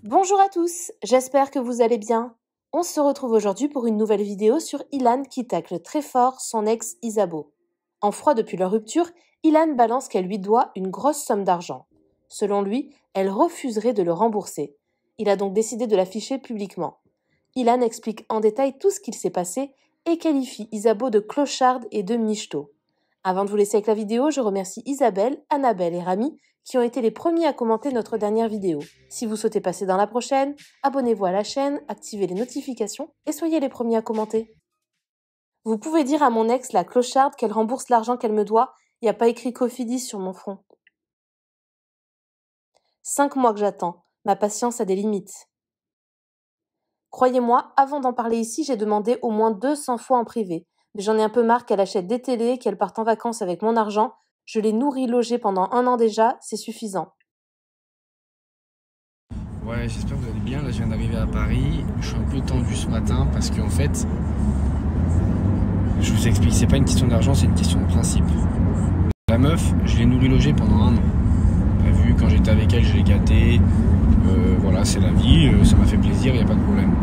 Bonjour à tous, j'espère que vous allez bien. On se retrouve aujourd'hui pour une nouvelle vidéo sur Ilan qui tacle très fort son ex Isabeau. En froid depuis leur rupture, Ilan balance qu'elle lui doit une grosse somme d'argent. Selon lui, elle refuserait de le rembourser. Il a donc décidé de l'afficher publiquement. Ilan explique en détail tout ce qu'il s'est passé et qualifie Isabeau de clocharde et de michto. Avant de vous laisser avec la vidéo, je remercie Isabelle, Annabelle et Rami qui ont été les premiers à commenter notre dernière vidéo. Si vous souhaitez passer dans la prochaine, abonnez-vous à la chaîne, activez les notifications et soyez les premiers à commenter. Vous pouvez dire à mon ex, la clocharde, qu'elle rembourse l'argent qu'elle me doit. Il n'y a pas écrit Cofidis sur mon front. 5 mois que j'attends. Ma patience a des limites. Croyez-moi, avant d'en parler ici, j'ai demandé au moins 200 fois en privé. Mais j'en ai un peu marre qu'elle achète des télés, qu'elle parte en vacances avec mon argent. Je l'ai nourrie, logée pendant 1 an déjà, c'est suffisant. Ouais, j'espère que vous allez bien. Là, je viens d'arriver à Paris. Je suis un peu tendu ce matin parce qu'en fait, je vous explique, c'est pas une question d'argent, c'est une question de principe. La meuf, je l'ai nourrie, logée pendant 1 an. T'as vu, quand j'étais avec elle, je l'ai gâtée. Voilà, c'est la vie, ça m'a fait plaisir, il n'y a pas de problème.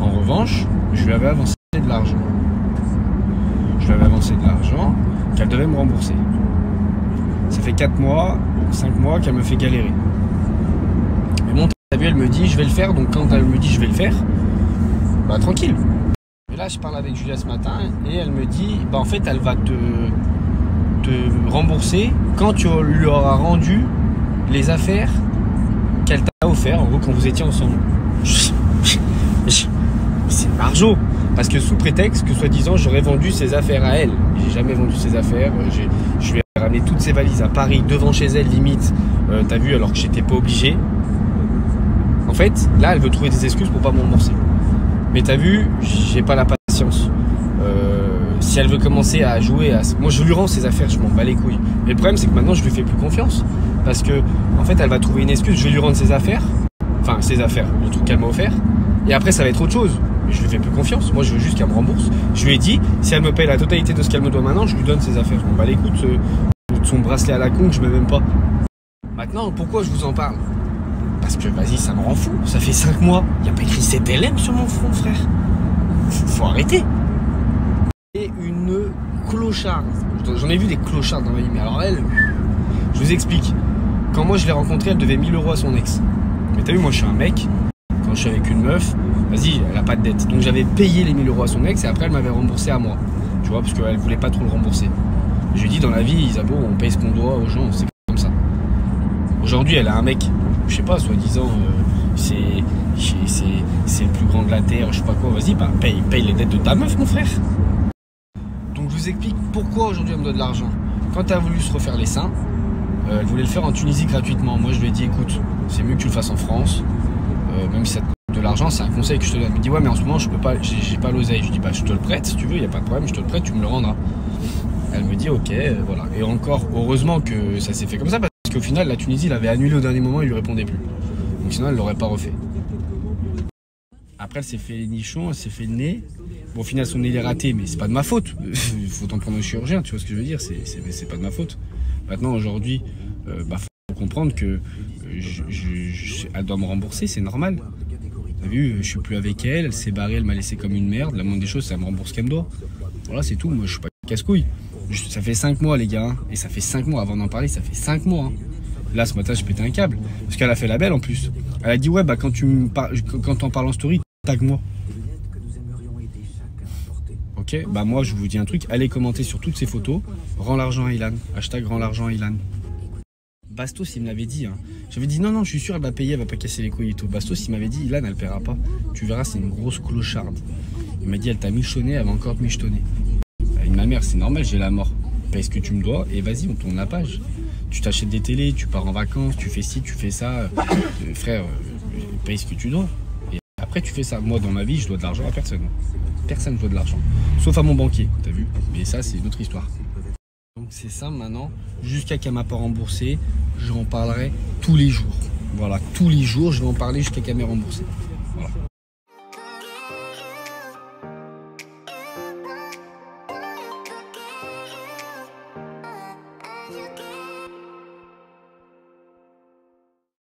En revanche, je lui avais avancé de l'argent. Je lui avais avancé de l'argent qu'elle devait me rembourser. Ça fait 4 mois, 5 mois qu'elle me fait galérer. Mais bon, t'as vu, elle me dit je vais le faire, donc quand elle me dit je vais le faire, bah tranquille. Et là, je parle avec Julia ce matin et elle me dit, bah en fait, elle va te rembourser quand tu lui auras rendu les affaires qu'elle t'a offert, en gros, quand vous étiez ensemble. C'est margeau, parce que sous prétexte que soi-disant j'aurais vendu ses affaires à elle. J'ai jamais vendu ses affaires, je lui ai ramené toutes ses valises à Paris, devant chez elle, limite, t'as vu, alors que j'étais pas obligé. En fait, là, elle veut trouver des excuses pour pas me rembourser. Mais t'as vu, j'ai pas la patience. Si elle veut commencer à jouer à... Moi, je lui rends ses affaires, je m'en bats les couilles. Mais le problème, c'est que maintenant, je lui fais plus confiance. Parce que, en fait, elle va trouver une excuse, je vais lui rendre ses affaires. Enfin, ses affaires, le truc qu'elle m'a offert. Et après, ça va être autre chose. Mais je lui fais plus confiance. Moi, je veux juste qu'elle me rembourse. Je lui ai dit, si elle me paye la totalité de ce qu'elle me doit maintenant, je lui donne ses affaires. Je m'en bats les couilles de son bracelet à la con que je mets même pas. Maintenant, pourquoi je vous en parle? Parce que, vas-y, ça me rend fou. Ça fait 5 mois. Il n'y a pas écrit CTLM sur mon front, frère. Faut arrêter. Et une clocharde. J'en ai vu des clochards dans ma vie. Mais alors elle, je vous explique. Quand moi je l'ai rencontrée, elle devait 1000 € à son ex. Mais t'as vu, moi je suis un mec. Quand je suis avec une meuf, vas-y, elle a pas de dette. Donc j'avais payé les 1000 € à son ex et après elle m'avait remboursé à moi. Tu vois, parce qu'elle voulait pas trop le rembourser. Je lui ai dit, dans la vie, Isabeau, on paye ce qu'on doit aux gens. C'est comme ça. Aujourd'hui, elle a un mec, je sais pas, soi-disant, c'est le plus grand de la terre, je sais pas quoi. Vas-y, bah, paye les dettes de ta meuf, mon frère. Donc je vous explique pourquoi aujourd'hui elle me doit de l'argent. Quand elle a voulu se refaire les seins, elle voulait le faire en Tunisie gratuitement. Moi je lui ai dit écoute, c'est mieux que tu le fasses en France, même si ça te coûte de l'argent, c'est un conseil que je te donne. Elle me dit ouais mais en ce moment je peux pas, j'ai pas l'oseille. Je dis bah je te le prête si tu veux, il n'y a pas de problème, je te le prête, tu me le rendras. Elle me dit ok, voilà. Et encore, heureusement que ça s'est fait comme ça, parce qu'au final la Tunisie l'avait annulé au dernier moment, il lui répondait plus. Donc sinon elle l'aurait pas refait. Après elle s'est fait les nichons, elle s'est fait le nez. Bon, au final, son nez est raté, mais c'est pas de ma faute. Il faut t'en prendre au chirurgien, tu vois ce que je veux dire, c'est pas de ma faute. Maintenant, aujourd'hui, faut comprendre que elle doit me rembourser, c'est normal. T'as vu, je suis plus avec elle, elle s'est barrée, elle m'a laissé comme une merde. La moindre des choses, c'est qu'elle me rembourse ce qu'elle me doit. Voilà, c'est tout. Moi, je suis pas casse-couille. Ça fait 5 mois, les gars, hein, et ça fait 5 mois, avant d'en parler, ça fait 5 mois. Hein. Là, ce matin, je pétais un câble. Parce qu'elle a fait la belle en plus. Elle a dit, ouais, bah, quand t'en parles en story, tag-moi. Ok, bah moi je vous dis un truc, allez commenter sur toutes ces photos, rends l'argent à Ilan, hashtag rends l'argent à Ilan. Bastos il me l'avait dit, hein. J'avais dit non, je suis sûr elle va payer, elle va pas casser les couilles et tout. Bastos il m'avait dit Ilan elle paiera pas, tu verras c'est une grosse clocharde. Il m'a dit elle t'a michonné, elle va encore te michetonner. Bah, ma mère c'est normal, j'ai la mort, paye ce que tu me dois et vas-y on tourne la page. Tu t'achètes des télés, tu pars en vacances, tu fais ci, tu fais ça, frère, paye ce que tu dois. Et après tu fais ça, moi dans ma vie je dois de l'argent à personne. Personne ne doit de l'argent, sauf à mon banquier, t'as vu? Mais ça, c'est une autre histoire. Donc c'est ça maintenant, jusqu'à qu'elle m'a pas remboursé, j'en parlerai tous les jours. Voilà, tous les jours, je vais en parler jusqu'à qu'elle m'ait remboursé. Voilà.